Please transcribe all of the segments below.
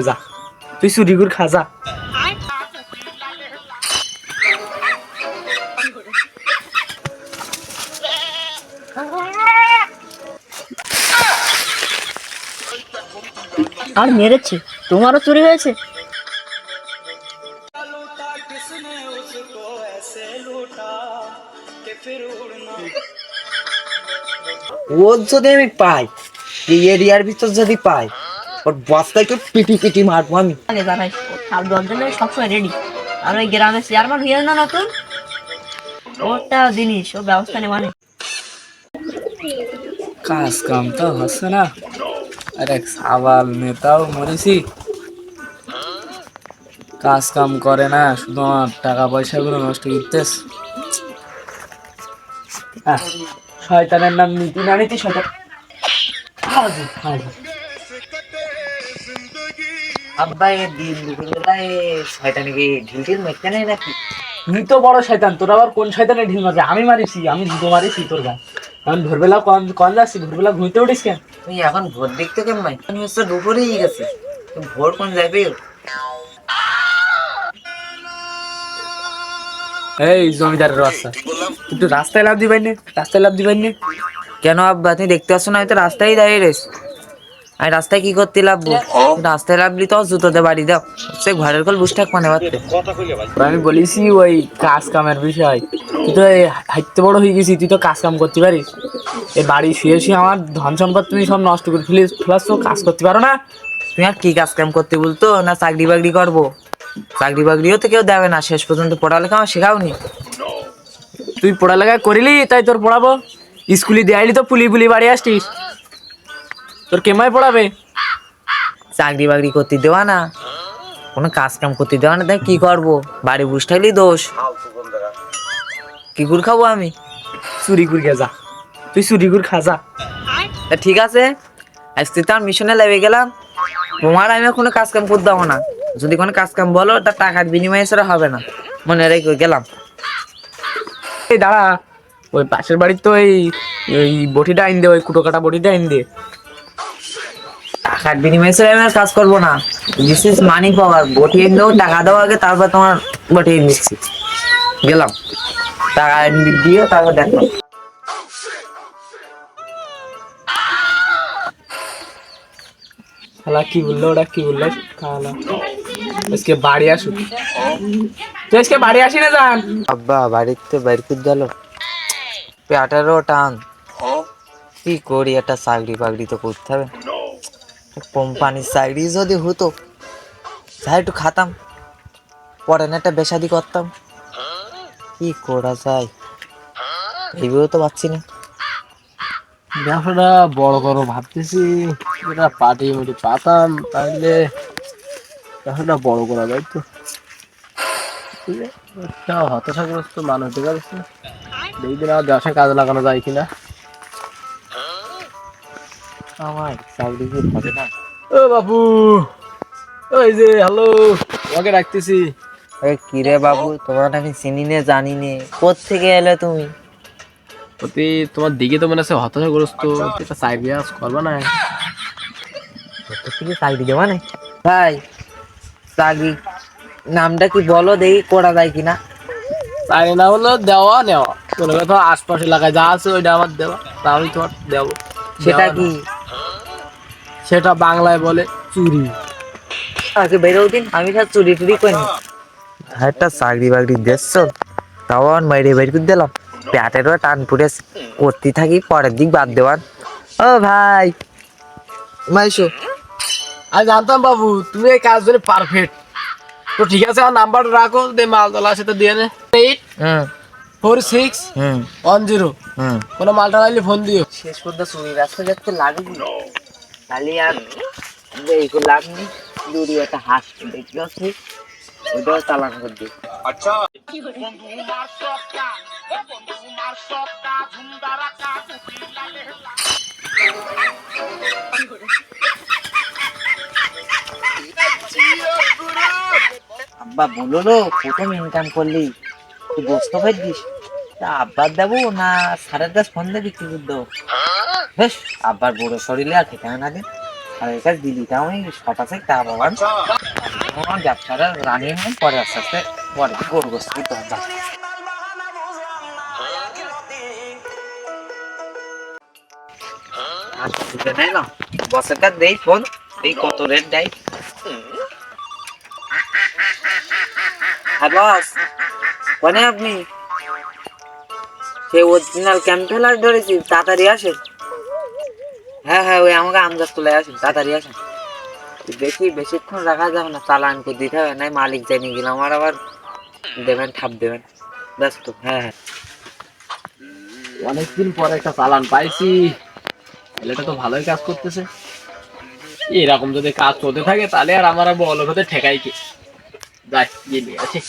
যা তুই চুরি করে খা যা। আর মেরেছে, তোমারও চুরি হয়েছে? ওর যদি আমি পাই, এই এরিয়ার ভিতর যদি পাই, ওর বস্তাকে পিটি পিটি মারবো আমি। সব দশজনের সবসময় রেডি। আর ওই গ্রামের চেয়ারম্যান হয়ে না নতুন, ওটা জিনিস ও ব্যবস্থা নেওয়া নেই। কাজ কাম তো হচ্ছে না, আরে সাবাল নেতাও মরেছি, কাজ কাম করে না, শুধু আমার টাকা পয়সা গুলো নষ্ট করতেস। শয়তানের নাম নীতি না নীতি শয়তান। আব্বা এ দিন দুপুরবেলায় শয়তানিকে ঢিল ঢিল মেরতে নেই নাকি? তুই তো বড় শয়তান, তোর আবার কোন শয়তানে ঢিল মারছে? আমি মারিছি, আমি জুতো মারিছি তোর গায়ে। এখন ভোরবেলা কন কন যাচ্ছি, ভোরবেলা ঘুমিতে উঠিস কেন? তুই এখন ভোর দেখতে কেমন? আমি হচ্ছে দুপুরেই গেছে, ভোর কোন যাবে? এই জমিদারের রাস্তা, তুই রাস্তায় লাভ দিবাই না, রাস্তায় লাভ দিবাই না কেন আব্বা? তুমি দেখতে পাচ্ছ না আমি তো রাস্তায় দাঁড়িয়ে রয়েছি। আমি রাস্তায় কি করতে লাভবো? রাস্তায় লাভলি তো জুতোতে বাড়ি দাও, সে ঘরের কল বুঝ থাক মানে পারতে। আমি বলেছি ওই কাজ কামের বিষয়, তুই তো হাইতে বড় হয়ে গেছিস, তুই তো কাজ কাম করতে পারিস। এই বাড়ি শুয়ে শুয়ে আমার ধন সম্পদ তুমি সব নষ্ট করে ফেলাস, তো কাজ করতে পারো না? তুমি আর কি কাজ কাম করতে বলতো? না চাকরি বাকরি করবো? চাকরি বাকরিও তো কেউ দেবে না, শেষ পর্যন্ত পড়ালেখা আমার শেখাওনি। তুই পড়ালেখা করিলি তাই তোর পড়াবো? স্কুলে দেয়াইলি তো পুলি পুলি বাড়ি আসতিস, তোর কেমায় পড়াবে? চাকরি বাকরি করতে দেওয়া না, কোনো কাজ কাম করতে দেওয়া না, তাই কি করবো? বাড়ি বসে থাকলেই দোষ। কি করে খাবো আমি? চুরি করে যা, তুই চুরি করে খা যা। তা ঠিক আছে, আজকে তো আমি মিশনে লেগে গেলাম, তোমার আমি কোনো কাজ কাম করতে দেবো না। যদি কোনো কাজ কাম বলো তার টাকার বিনিময়ে ছাড়া হবে না, মনে রেখে গেলাম। এই দাঁড়া, ওই পাশের বাড়ির তো এই ওই বটিটা আইন দে, ওই কুটো কাটা বটিটা আইন দে। টাকার বিনিময়ে ছাড়া আমি আর কাজ করবো না। দিস ইজ মানি পাওয়ার। বটি এনে দেবো, টাকা দেবো আগে, তারপর তোমার বটি এনে দিচ্ছি। গেলাম, টাকা দিয়ে তারপর দেখো। শালা কি বললো ওটা, কি বললো? খালা আজকে বাড়ি আসুক, তুই আজকে বাড়ি আসি না যান? আব্বা বাড়িতে বাইর করে গেল, পেটারও টান। কি করি, একটা চাকরি বাকরি তো করতে হবে। কোম্পানির চাকরি যদি হতো তাই একটু খাতাম, পরে না একটা বেসাদি করতাম। কি করা যায় ভেবেও তো পাচ্ছি না। ব্যবসাটা বড় করো ভাবতেছি, এটা পাটি মুটি পাতাম তাহলে ব্যবসাটা বড় করা যায় তো। একটা হতাশাগ্রস্ত মানুষ দেখা যাচ্ছে, দেখি না ব্যবসায় কাজে লাগানো যায় কিনা। আমার চাকরি কি হবে না? ও বাবু, ওই যে হ্যালো, তোমাকে ডাকতেছি। কিরে বাবু, তোমার আমি চিনি নে জানি নে, কোত্থেকে এলে তুমি? প্রতি তোমার দিকে তো মনে হচ্ছে হতাশাগ্রস্ত, একটা চাকরি আজ করবা না? কোত্থেকে চাকরি দেওয়া নেই ভাই? চাকরি নামটা কি বলো দেখি, করা যায় কিনা। চাকরি না হলো দেওয়া নেওয়া, মনে করো তোমার আশপাশ এলাকায় যা আছে ওইটা আমার দেওয়া, তা আমি তোমার দেবো। সেটা কি? সেটা বাংলায় বলে চুরি। আগে বেরো দিন, আমি সব চুরি টুরি করিনি। একটা চাকরি বাকরি দেখছো, তাও আমার বাইরে বের করে দিলাম, প্যাটেরও টান পড়েছে, করতে থাকি পরের দিক বাদ দেওয়ার। ও ভাই মাইশো, আমি জানতাম বাবু তুমি এই কাজ জন্য পারফেক্ট। তো ঠিক আছে, আমার নাম্বার রাখো, দে মাল তোলা সেটা দিয়ে নে। 84610 কোনো মালটা লাগলে ফোন দিও। শেষ পর্যন্ত চুরি রাস্তা যাচ্ছে লাগবে, তাহলে আর এইগুলো লাভ নেই। দূরে একটা হাত দেখতে পাচ্ছি, ওইটাও চালান করে দিই। আব্বা বলো লো, প্রথম ইনকাম করলি তুই বসতে পারছিস? আব্বার দেবো না সাড়ে 10 ফোন দিয়ে বিক্রি করে দেবো? বেশ, আব্বার বড় শরীরে আর খেতে না দিন। আর এটা দিলি তাও শট আছে তা বাবার আমার ব্যবসাটা রানিং হয় পরে আস্তে আস্তে পরে গরু গোস্ত করতে হবে আর সুবিধা নেই না বসের কাছে দেই ফোন এই কত রেট দেয় হ্যাঁ বস কোনে আপনি সেই অরিজিনাল ক্যাম্পেলার ধরেছি তাড়াতাড়ি আসেন হ্যাঁ হ্যাঁ ওই আমাকে আম গাছ তুলে আসেন তাড়াতাড়ি আসেন বেশিক্ষণ রাখা যাবে না চালান করে দিতে হবে নাই মালিক জানিয়ে গেলাম আমার আবার দেবেন ঠাপ দেবেন ব্যস্ত হ্যাঁ হ্যাঁ অনেকদিন পরে একটা চালান পাইছি, ছেলেটা তো ভালোই কাজ করতেছে। এরকম যদি কাজ চলতে থাকে তাহলে আর আমার বলক হতে ঠেকাই কি, যাই গিয়ে নিয়ে আসি।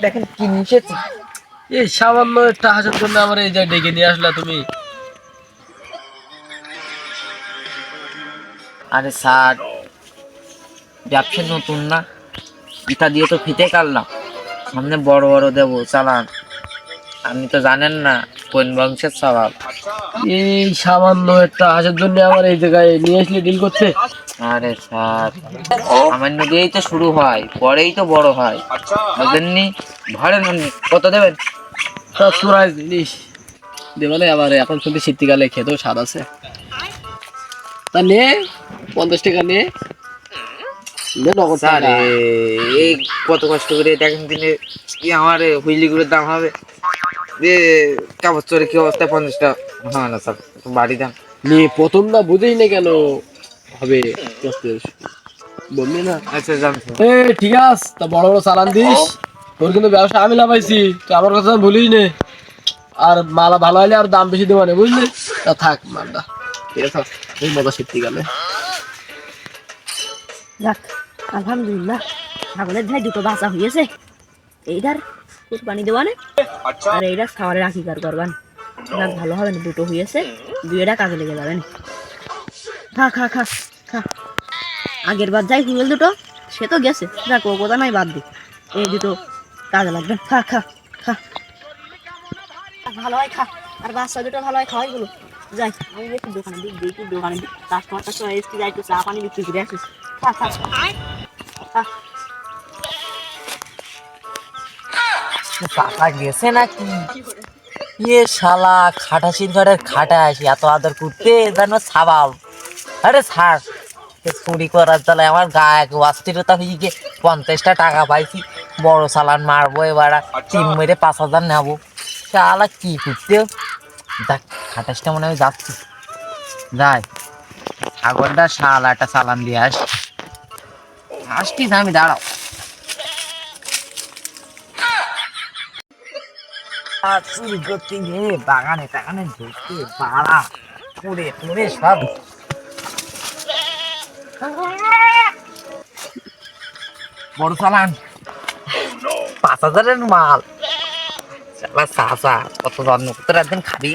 দেখেন কি নিষেছি এই সামান্য একটা হাসার জন্য আমার এই জায়গায় ডেকে নিয়ে আসলা তুমি। আরে স্যার ব্যবসা নতুন না ইটা দিয়ে তো ফিতে কাটলাম সামনে বড় বড় দেবো চালান আপনি তো জানেন না কোন বংশের স্বভাব এই সামান্য একটা হাসার জন্য আমার এই জায়গায় নিয়ে আসলে ডিল করতে। আরে স্যার সামান্য দিয়েই তো শুরু হয় পরেই তো বড় হয় বুঝেননি ধরেন আপনি কত দেবেন তা তোরাই জিনিস দেবালে আবার এখন শুনতে শীতকালে খেতেও স্বাদ আছে। তা নে 50 টাকা নে নগদ স্যার টাকা। এই কত কষ্ট করে দেখেন দিনে কি আমার হুইলিগুলোর দাম হবে কাপড় চোরে কি অবস্থা 50টা হয় না স্যার বাড়ি দাম নে প্রথম না বুঝেই না কেন হবে বললি না। আচ্ছা জানতো এ ঠিক আছে, তা বড় বড় চালান দিস, তোর কিন্তু ব্যবসা আমি লাভাইছি, তুই আমার কথা ভুলিস নে। আর মালা ভালো হলে আর দাম বেশি দেবো না বুঝলি। তা থাক মালটা ঠিক আছে, এই মজা শীতকালে। যাক আলহামদুলিল্লাহ ছাগলের ভাই দুটো বাচ্চা হয়েছে এইটার কুরবানি দেওয়ানে আর এইটার খাবারের আকিকার করবান যাক ভালো হবে না দুটো হয়েছে দুইটা কাজে লেগে যাবেন খা খা খা খা আগের বার যাই হুয়েল দুটো সে তো গেছে যাক ও কথা নাই বাদ দি এই দুটো কাজে লাগবে খা খা খা ভালো হয় খা আর বাচ্চা দুটো ভালো হয় খাওয়াই গুলো যাই আমি একটু দোকানে দিই দেখি দোকানে দিই কাস্টমারটা তো এসে যাই একটু চা পানি বিক্রি করে আসিস খা খা খা টাকা গেছে নাকি ইয়ে শালা খাটাসির ঘরের খাটা আসি এত আদর করতে যেন স্বভাব আরে স্যার চুরি করার জ্বালায় আমার গায়ে অস্থিরতা হয়ে গিয়ে 50টা টাকা পাইছি বড় চালান মারবো এবার 3 মেরে 5,000 নেবো শালা কি করতে দেখ খাটাসটা মনে হয় যাচ্ছি যাই ছাগলটা শালা একটা চালান দিয়ে আসছি আমি দাঁড়াও আর চুরি করতে গিয়ে বাগানে টাগানে ঢুকতে পাড়া পুড়ে পুড়ে সব বড় চালান 5,000-এর মাল চালা চাচা কত যত্ন করতে একদিন খাবি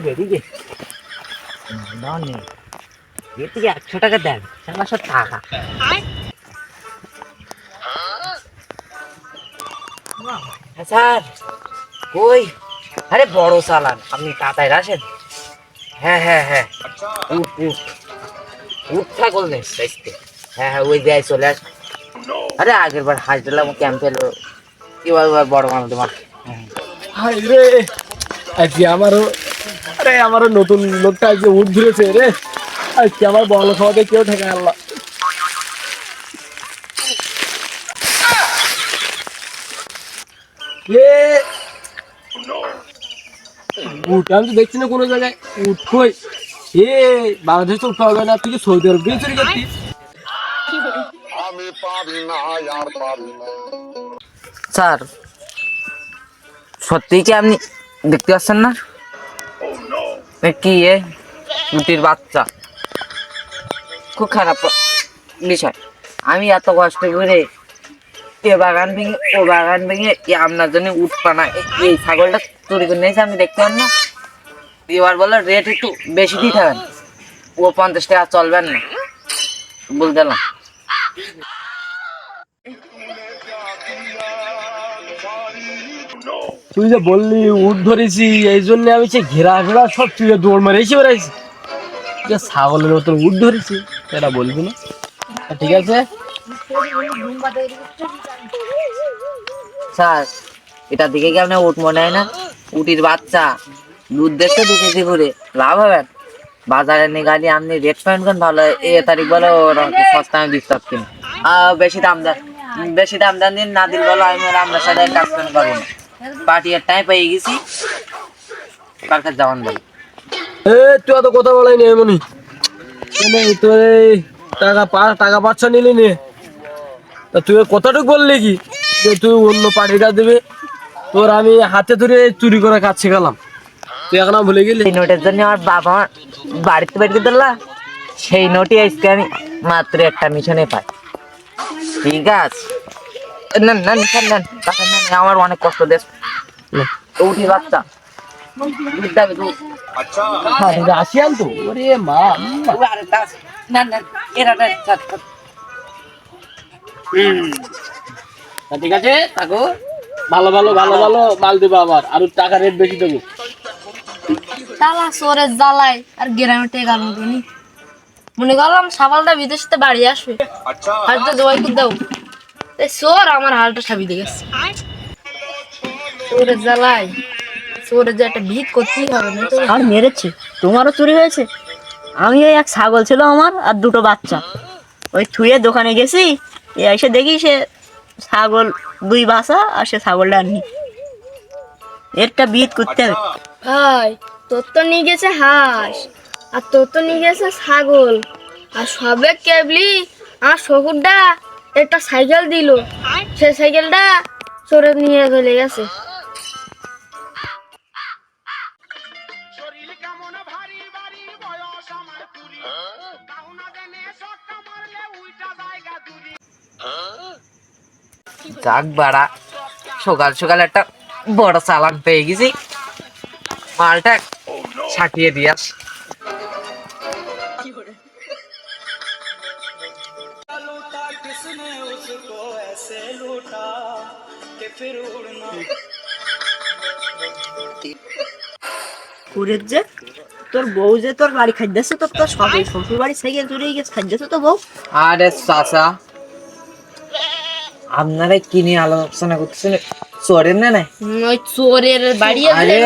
বেরিয়ে 100 টাকা দেন চালা সব টাকা স্যার কই আরে বড় চালান আপনি তাড়াতাড়ি আসেন হ্যাঁ হ্যাঁ হ্যাঁ উঠ উঠ উঠ ছাগল নেই হ্যাঁ হ্যাঁ ওই দিয়ে চলে আস আরে আগের বার হাঁস দিলাম ক্যাম্পে এলো এবার বড় মাল তোমার হাই রে আজকে আমারও, আরে আমারও নতুন লোকটা আজকে উঠ ধরেছে রে। আজকে আমার বড় খাওয়াতে কেউ ঠেকা আল্লাহ। উঠ আমি তো দেখছি না কোনো জায়গায় উঠ কই। এ বাংলাদেশ তো উঠতে হবে না, তুই কি সৌদি আরব গিয়ে চুরি করতিস? স্যার সত্যি কি আপনি দেখতে পাচ্ছেন না কি এ উটির বাচ্চা খুব খারাপ বিষয় আমি এত কষ্ট করে এ বাগান ভেঙে ও বাগান ভেঙে আপনার জন্য উঠপানা এই ছাগলটা চুরি করে নিয়েছে আপনি দেখতে পান না এবার বলে রেট একটু বেশি দিতে হবে ও 50 টাকা চলবেন না বুঝতে না। তুই যে বললি উঠ ধরেছি, এই জন্য আমি সে ঘেরা ঘেরা সব চুড়ে দৌড় মারেছি বেড়াইছি। যে ছাগলের মতন উঠ ধরেছি এটা বলবি না? ঠিক আছে স্যার, এটা দিকে কি আপনার উট মনে হয় না? উটির বাচ্চা দুধ দেখতে 2 কেজি করে লাভ হবে। বাজারে নিয়ে গাড়ি আপনি রেট পয়েন্ট কোন ভালো এ তারিখ বলো সস্তা আমি দিতে পারতেন। বেশি দাম দিন না দিল বলো, আমি আপনার সাথে কাজ করতে পারবো না। পার্টির টাইম পেয়ে গেছি, কার কাছে যাওয়ান বলো। এ তুই অত কথা বলাই নি এমনি তুই টাকা পাচ্ছ নিলি নে, তা তুই কতটুকু বললি কি যে তুই অন্য পার্টিটা দিবি? তোর আমি হাতে ধরে চুরি করে কাজ শিখালাম, তুই এখন ভুলে গেলি? এই নোটের জন্য আমার বাবা আমার বাড়িতে বের করে দিল, সেই নোটই আজকে আমি মাত্র একটা মিশনে পাই। ঠিক আছে, নেন নেন নেন নেন টাকা নেন, আমার অনেক কষ্ট দেশ। উঠি বাচ্চা দুধ দেবে দুধ। আসিয়ান তো ওরে মা নেন নেন এরা নেন, ছাড়, ছাড়। ঠিক আছে থাকো, ভালো ভালো ভালো ভালো মাল দেবো আবার, আর টাকা রেট বেশি দেবো। তালা চোরের জ্বালায় আর গ্রামে টেকা নি মনে করলাম সাবালটা বিদেশ থেকে বাড়ি আসবে, হালটা জবাই করে দাও। চোর আমার হালটা সাবি দিয়ে গেছে। চোরের জ্বালায় চোরের যে একটা ভিত করতেই হবে না তো। আর মেরেছে, তোমারও চুরি হয়েছে। আমি ওই এক ছাগল ছিল আমার আর 2টো বাচ্চা, ওই থুয়ে দোকানে গেছি, এসে দেখি সে ছাগল 2 বাচ্চা আর সে ছাগলটা আনি এরটা বিট করতে হবে। ভাই তোর তো নিয়ে গেছে হাঁস আর তোর তো নিয়ে গেছে ছাগল, আর সবে কেবলি আমার শকুরটা একটা সাইকেল দিল, সে সাইকেলটা চোরে নিয়ে চলে গেছে। যাক বাড়া, সকাল সকাল একটা বড় চালান পেয়ে গেছি, মালটা ছাটিয়ে দিয়ে আস। কুড়ের যে তোর বউ যে তোর বাড়ি খাইতেছে, তোর তো সবাই শ্বশুর বাড়ি সাইকেল চুরি গেছে খাইতেছে তো বউ। আরে চাচা, আপনারা কি নিয়ে আলোচনা করতেছেন? চোরের না নাই ওই চোরের বাড়ি আরে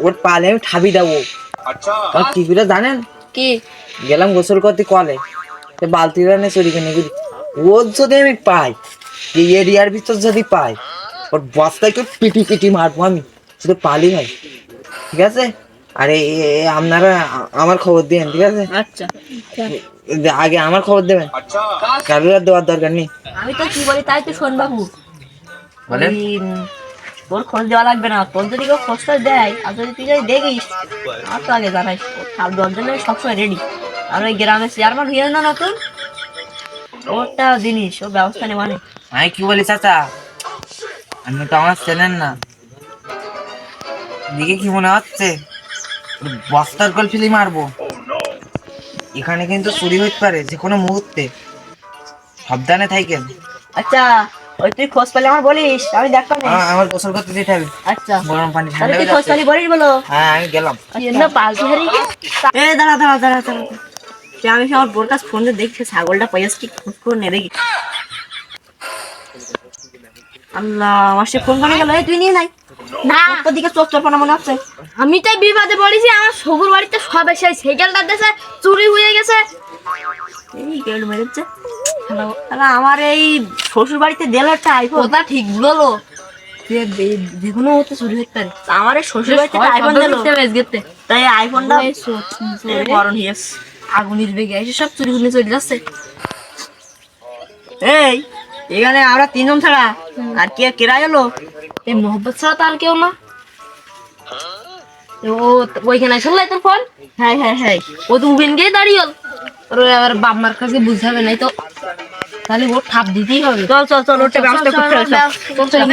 ওর পালে আমি ঠাবি দেবো। আর কি করে জানেন? কি গেলাম গোসল করতে কলে, বালতি রানে চুরি কিনে গেলি। ওর যদি আমি পাই, এই এরিয়ার ভিতর যদি পাই, ওর বস্তায় কেউ পিটি পিটি মারবো আমি, শুধু পালি হয়। ঠিক আছে? আরে আপনারা আমার খবর দিবেন, ঠিক আছে? আচ্ছা আগে আমার খবর দেবেন, কারোর আর দেওয়ার দরকার নেই। আমি তো কি বলি তাই তো শোন বাবু, বলেন। তোর খোঁজ দেওয়া লাগবে না, তোর যদি কেউ খোঁজটা দেয় আর যদি তুই যদি দেখিস আমার তো আগে জানাইস, সব 10 জন্য আমি সবসময় রেডি। আর ওই গ্রামে চেয়ারম্যান হয়ে না নতুন, ওরটা জিনিস ও ব্যবস্থা নেওয়া নেই। আমি কি বলি চাচা, আপনি তো আমার চেনেন না, দিকে কি মনে হচ্ছে বস্তার কল ফেলি মারবো? এখানে কিন্তু চুরি হইতে পারে যে কোনো মুহূর্তে, সাবধানে থাকেন। আচ্ছা ওই তুই খোঁজ পেলে আমার বলিস, আমি দেখতাম। আমার গোসল করতে দিতে হবে, আচ্ছা গরম পানি তাহলে ঠান্ডা তুই হয়ে খোঁজ যাচ্ছে। পেলি বলিস বলো। হ্যাঁ আমি গেলাম। না পাল্টি হারিয়ে এ দাঁড়া দাঁড়া দাঁড়া দাঁড়া, আমি আমার বোর কাছে ফোন দিয়ে দেখছি ছাগলটা পাইয়াস কি খোঁজ করে নে দেখি। আল্লাহ, আমার সে ফোন করে গেল, এই তুই নিয়ে নাই না, তোর দিকে চোখ চরপানা মনে হচ্ছে। আমি তাই বিপদে পড়েছি, আমার শকুর বাড়িতে সবে সেই সাইকেলটা দেশে চুরি হয়ে গেছে। এই কেউ মেরেছে। হ্যালো, আমার এই শ্বশুর বাড়িতে দিল একটা আইফোন। কথা ঠিক বলো, যেকোনো হতে চুরি হতে পারে। আমার এই শ্বশুর বাড়িতে আইফোন দিল, তাই আইফোনটা বরণ হয়েছে। আগুনের বেগে এসে সব চুরি হয়ে চলে যাচ্ছে। এই এখানে আমরা 3 জন ছাড়া আর কে কেরাই হলো? এই মোহব্বত ছাড়া তো আর কেউ না। ও ওইখানে আসলে তোর ফোন, হ্যাঁ হ্যাঁ হ্যাঁ, ও তো উবেন গিয়ে দাঁড়িয়ে হল। ওর আবার বাপ মার কাছে বুঝতে হবে নাই তো, তাহলে ওর ঠাপ দিতেই হবে। চল চল চল, ওটা ব্যবস্থা করতে হবে। চল, চল, চল।